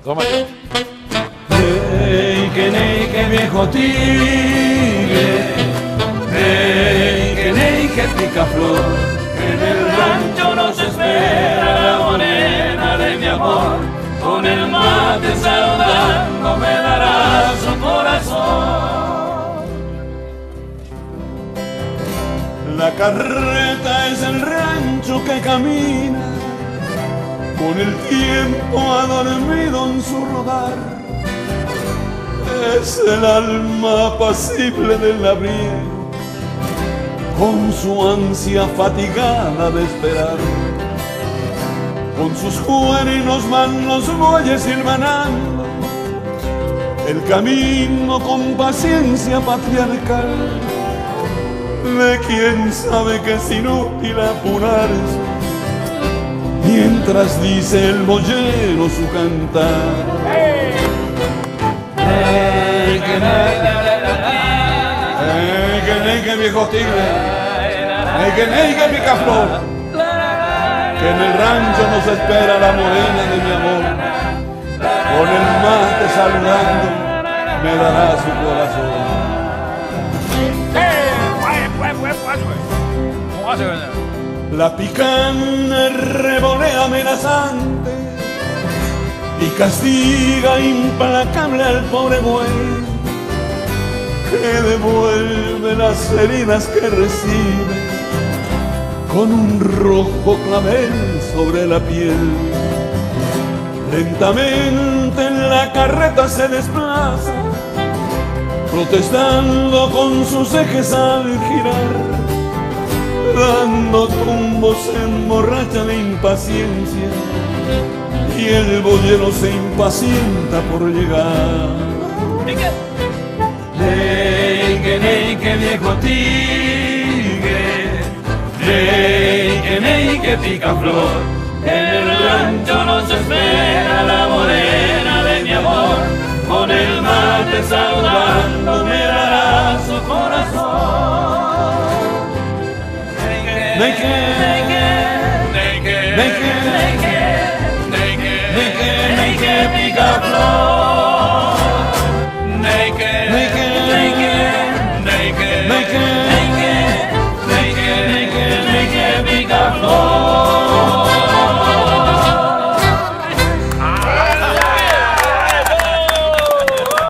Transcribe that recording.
Toma yo. Neike, viejo tigre, neike, picaflor, en el rancho nos espera la morena de mi amor, con el mate saludando me dará su corazón. La carreta es el rancho que camina, con el tiempo ha dormido en su rodar. Es el alma apacible del labriego, con su ansia fatigada de esperar. Con sus cuernos van los bueyes silvanando el camino con paciencia patriarcal, de quien sabe que es inútil apurarse, mientras dice el boyero su cantar. Que viejo tigre, que picaflor, que en el rancho nos espera la morena de mi amor, con el mate saludando me dará su corazón. La picana revolea amenazante y castiga implacable al pobre buey, que devuelve las heridas que recibe con un rojo clavel sobre la piel. Lentamente en la carreta se desplaza, protestando con sus ejes al girar, dando tumbos en borracha de impaciencia, y el boyero se impacienta por llegar. Neike, viejo tigre, neike, picaflor, en el rancho nos espera la morena de mi amor, con el mate saludando me dará su corazón. Neike,